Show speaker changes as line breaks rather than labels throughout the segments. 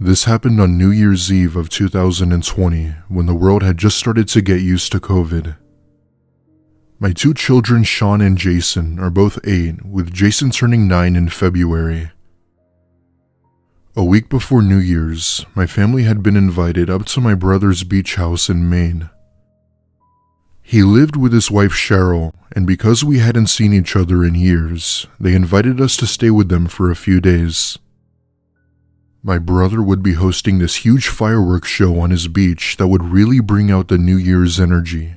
This happened on New Year's Eve of 2020, when the world had just started to get used to COVID. My two children, Sean and Jason, are both 8, with Jason turning 9 in February. A week before New Year's, my family had been invited up to my brother's beach house in Maine. He lived with his wife Cheryl, and because we hadn't seen each other in years, they invited us to stay with them for a few days. My brother would be hosting this huge fireworks show on his beach that would really bring out the New Year's energy.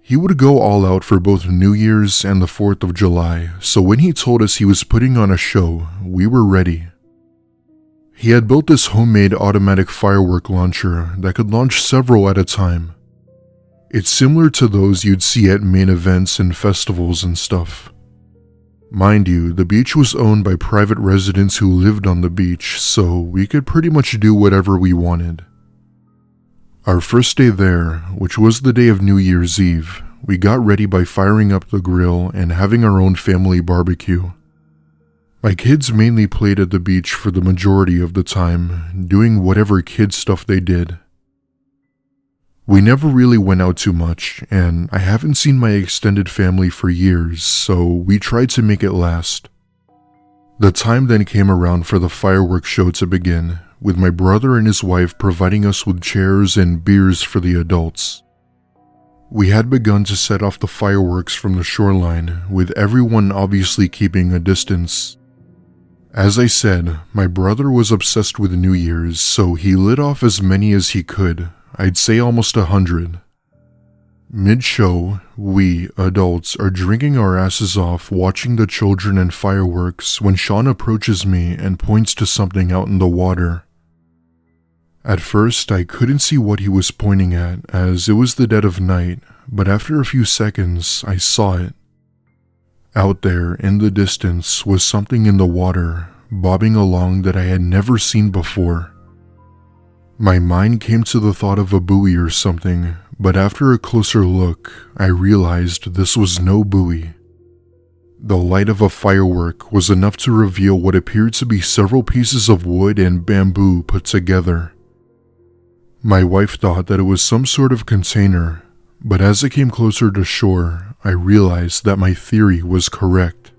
He would go all out for both New Year's and the 4th of July, so when he told us he was putting on a show, we were ready. He had built this homemade automatic firework launcher that could launch several at a time. It's similar to those you'd see at main events and festivals and stuff. Mind you, the beach was owned by private residents who lived on the beach, so we could pretty much do whatever we wanted. Our first day there, which was the day of New Year's Eve, we got ready by firing up the grill and having our own family barbecue. My kids mainly played at the beach for the majority of the time, doing whatever kid stuff they did. We never really went out too much, and I haven't seen my extended family for years, so we tried to make it last. The time then came around for the fireworks show to begin, with my brother and his wife providing us with chairs and beers for the adults. We had begun to set off the fireworks from the shoreline, with everyone obviously keeping a distance. As I said, my brother was obsessed with New Year's, so he lit off as many as he could. I'd say almost 100. Mid-show, we, adults, are drinking our asses off watching the children and fireworks when Sean approaches me and points to something out in the water. At first, I couldn't see what he was pointing at as it was the dead of night, but after a few seconds, I saw it. Out there, in the distance, was something in the water, bobbing along that I had never seen before. My mind came to the thought of a buoy or something, but after a closer look, I realized this was no buoy. The light of a firework was enough to reveal what appeared to be several pieces of wood and bamboo put together. My wife thought that it was some sort of container, but as I came closer to shore, I realized that my theory was correct.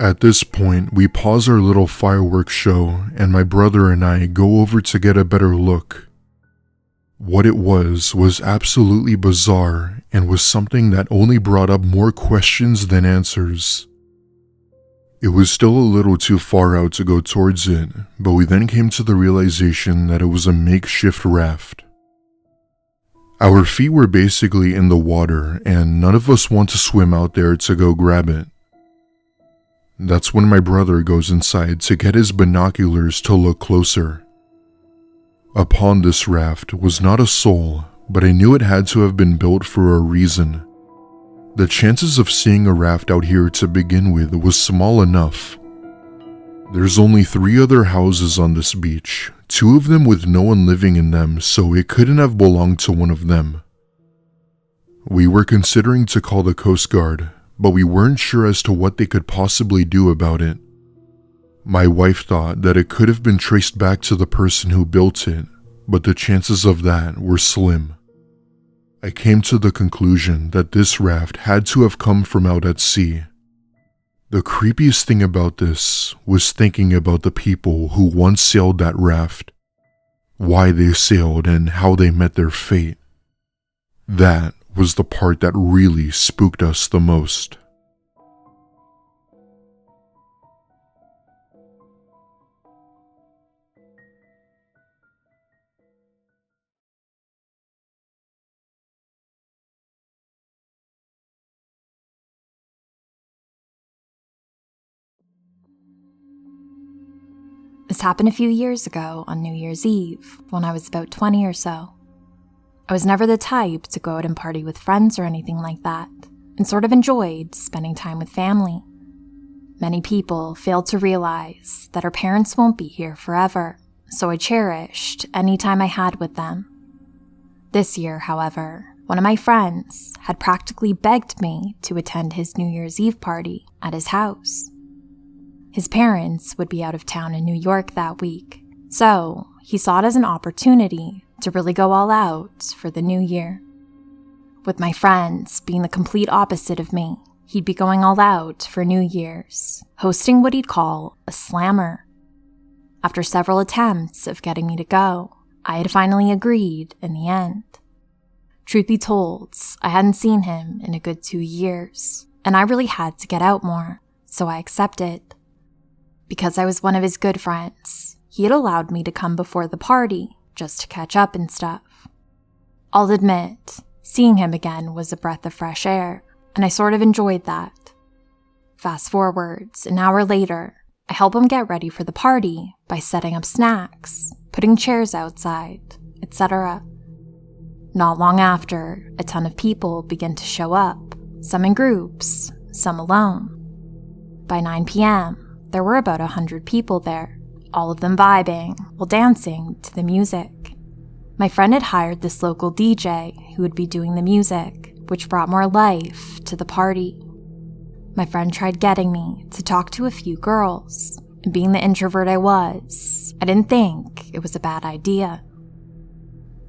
At this point, we pause our little fireworks show, and my brother and I go over to get a better look. What it was absolutely bizarre and was something that only brought up more questions than answers. It was still a little too far out to go towards it, but we then came to the realization that it was a makeshift raft. Our feet were basically in the water, and none of us want to swim out there to go grab it. That's when my brother goes inside to get his binoculars to look closer. Upon this raft was not a soul, but I knew it had to have been built for a reason. The chances of seeing a raft out here to begin with was small enough. There's only 3 other houses on this beach, 2 of them with no one living in them, so it couldn't have belonged to one of them. We were considering to call the Coast Guard, but we weren't sure as to what they could possibly do about it. My wife thought that it could have been traced back to the person who built it, but the chances of that were slim. I came to the conclusion that this raft had to have come from out at sea. The creepiest thing about this was thinking about the people who once sailed that raft, why they sailed and how they met their fate. That was the part that really spooked us the most.
This happened a few years ago on New Year's Eve, when I was about 20 or so. I was never the type to go out and party with friends or anything like that, and sort of enjoyed spending time with family. Many people failed to realize that our parents won't be here forever, so I cherished any time I had with them. This year, however, one of my friends had practically begged me to attend his New Year's Eve party at his house. His parents would be out of town in New York that week, So he saw it as an opportunity to really go all out for the new year. With my friends being the complete opposite of me, he'd be going all out for New Year's, hosting what he'd call a slammer. After several attempts of getting me to go, I had finally agreed in the end. Truth be told, I hadn't seen him in a good 2 years, and I really had to get out more, so I accepted. Because I was one of his good friends, he had allowed me to come before the party just to catch up and stuff. I'll admit, seeing him again was a breath of fresh air, and I sort of enjoyed that. Fast forwards, an hour later, I help him get ready for the party by setting up snacks, putting chairs outside, etc. Not long after, a ton of people begin to show up, some in groups, some alone. By 9 p.m., there were about 100 people there, all of them vibing while dancing to the music. My friend had hired this local DJ who would be doing the music, which brought more life to the party. My friend tried getting me to talk to a few girls, and being the introvert I was, I didn't think it was a bad idea.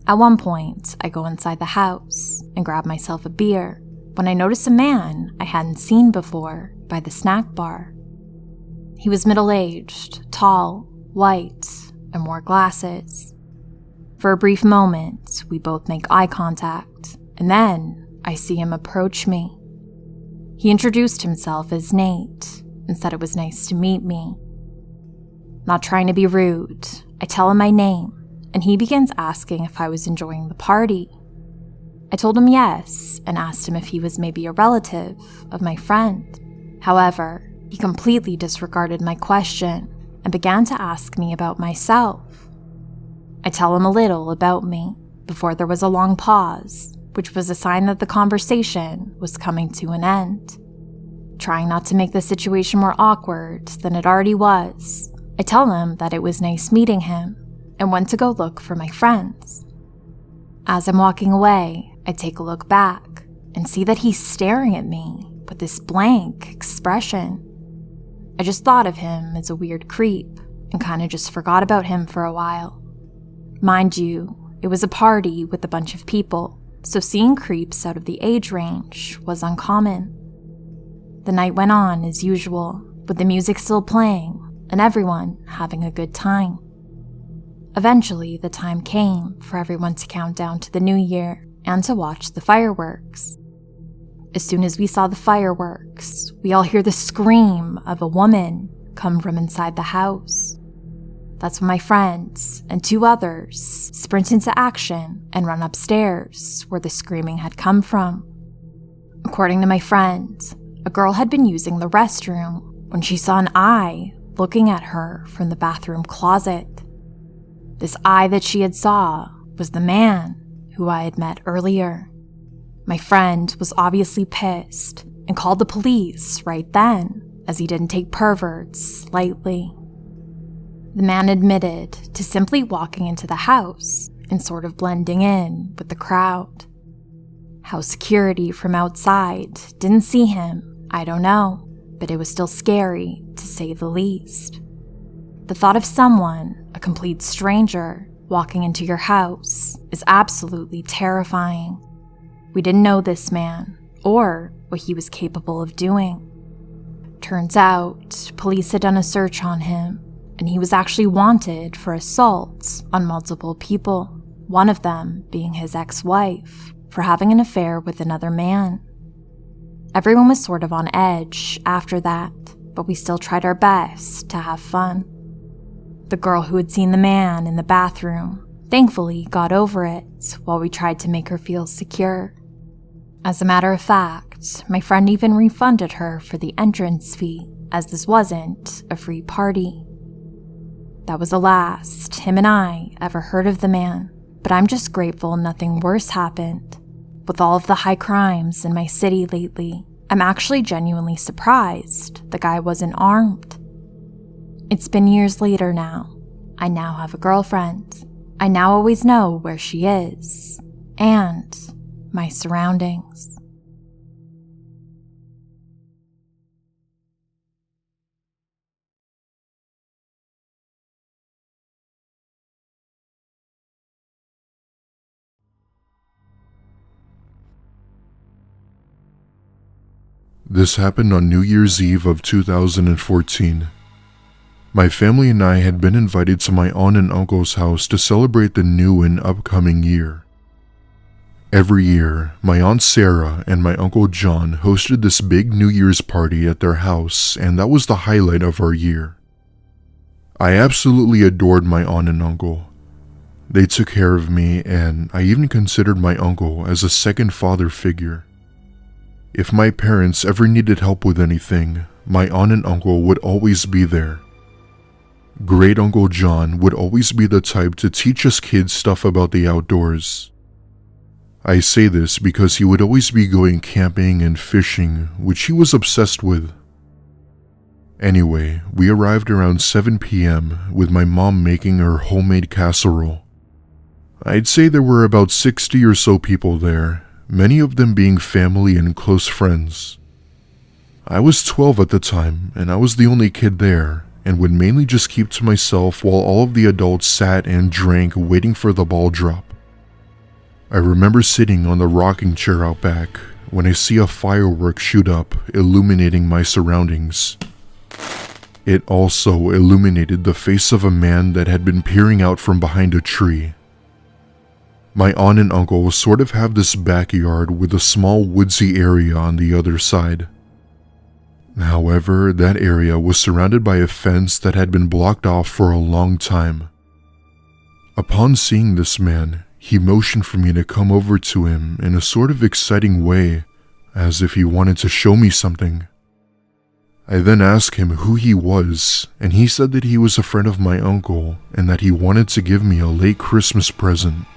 At one point, I go inside the house and grab myself a beer when I notice a man I hadn't seen before by the snack bar. He was middle-aged, tall, white, and wore glasses. For a brief moment, we both make eye contact, and then I see him approach me. He introduced himself as Nate and said it was nice to meet me. Not trying to be rude, I tell him my name, and he begins asking if I was enjoying the party. I told him yes and asked him if he was maybe a relative of my friend. However, he completely disregarded my question and began to ask me about myself. I tell him a little about me before there was a long pause, which was a sign that the conversation was coming to an end. Trying not to make the situation more awkward than it already was, I tell him that it was nice meeting him and went to go look for my friends. As I'm walking away, I take a look back and see that he's staring at me with this blank expression. I just thought of him as a weird creep and kind of just forgot about him for a while. Mind you, it was a party with a bunch of people, so seeing creeps out of the age range was uncommon. The night went on as usual, with the music still playing and everyone having a good time. Eventually, the time came for everyone to count down to the new year and to watch the fireworks. As soon as we saw the fireworks, we all hear the scream of a woman come from inside the house. That's when my friends and 2 others sprint into action and run upstairs where the screaming had come from. According to my friend, a girl had been using the restroom when she saw an eye looking at her from the bathroom closet. This eye that she had saw was the man who I had met earlier. My friend was obviously pissed and called the police right then, as he didn't take perverts lightly. The man admitted to simply walking into the house and sort of blending in with the crowd. How security from outside didn't see him, I don't know, but it was still scary to say the least. The thought of someone, a complete stranger, walking into your house is absolutely terrifying. We didn't know this man or what he was capable of doing. Turns out, police had done a search on him, and he was actually wanted for assault on multiple people, one of them being his ex-wife for having an affair with another man. Everyone was sort of on edge after that, but we still tried our best to have fun. The girl who had seen the man in the bathroom thankfully got over it while we tried to make her feel secure. As a matter of fact, my friend even refunded her for the entrance fee, as this wasn't a free party. That was the last him and I ever heard of the man, but I'm just grateful nothing worse happened. With all of the high crimes in my city lately, I'm actually genuinely surprised the guy wasn't armed. It's been years later now. I now have a girlfriend. I now always know where she is, and my surroundings.
This happened on New Year's Eve of 2014. My family and I had been invited to my aunt and uncle's house to celebrate the new and upcoming year. Every year, my Aunt Sarah and my Uncle John hosted this big New Year's party at their house, and that was the highlight of our year. I absolutely adored my aunt and uncle. They took care of me, and I even considered my uncle as a second father figure. If my parents ever needed help with anything, my aunt and uncle would always be there. Great Uncle John would always be the type to teach us kids stuff about the outdoors. I say this because he would always be going camping and fishing, which he was obsessed with. Anyway, we arrived around 7 p.m. with my mom making her homemade casserole. I'd say there were about 60 or so people there, many of them being family and close friends. I was 12 at the time, and I was the only kid there, and would mainly just keep to myself while all of the adults sat and drank waiting for the ball drop. I remember sitting on the rocking chair out back when I see a firework shoot up, illuminating my surroundings. It also illuminated the face of a man that had been peering out from behind a tree. My aunt and uncle sort of have this backyard with a small woodsy area on the other side. However, that area was surrounded by a fence that had been blocked off for a long time. Upon seeing this man, he motioned for me to come over to him in a sort of exciting way, as if he wanted to show me something. I then asked him who he was, and he said that he was a friend of my uncle and that he wanted to give me a late Christmas present.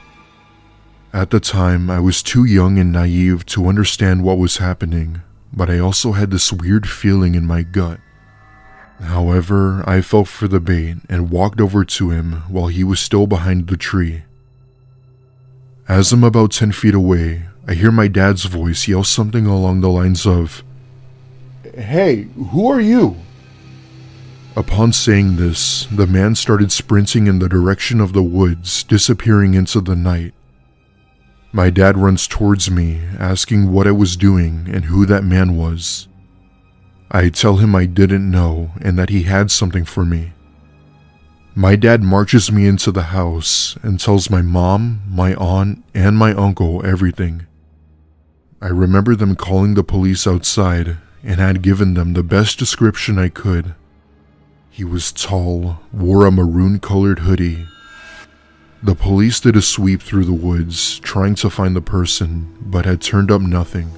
At the time, I was too young and naive to understand what was happening, but I also had this weird feeling in my gut. However, I fell for the bait and walked over to him while he was still behind the tree. As I'm about 10 feet away, I hear my dad's voice yell something along the lines of, "Hey, who are you?" Upon saying this, the man started sprinting in the direction of the woods, disappearing into the night. My dad runs towards me, asking what I was doing and who that man was. I tell him I didn't know and that he had something for me. My dad marches me into the house and tells my mom, my aunt, and my uncle everything. I remember them calling the police outside and had given them the best description I could. He was tall, wore a maroon-colored hoodie. The police did a sweep through the woods, trying to find the person, but had turned up nothing.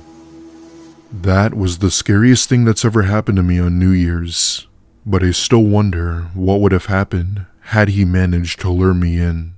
That was the scariest thing that's ever happened to me on New Year's, but I still wonder what would have happened had he managed to lure me in.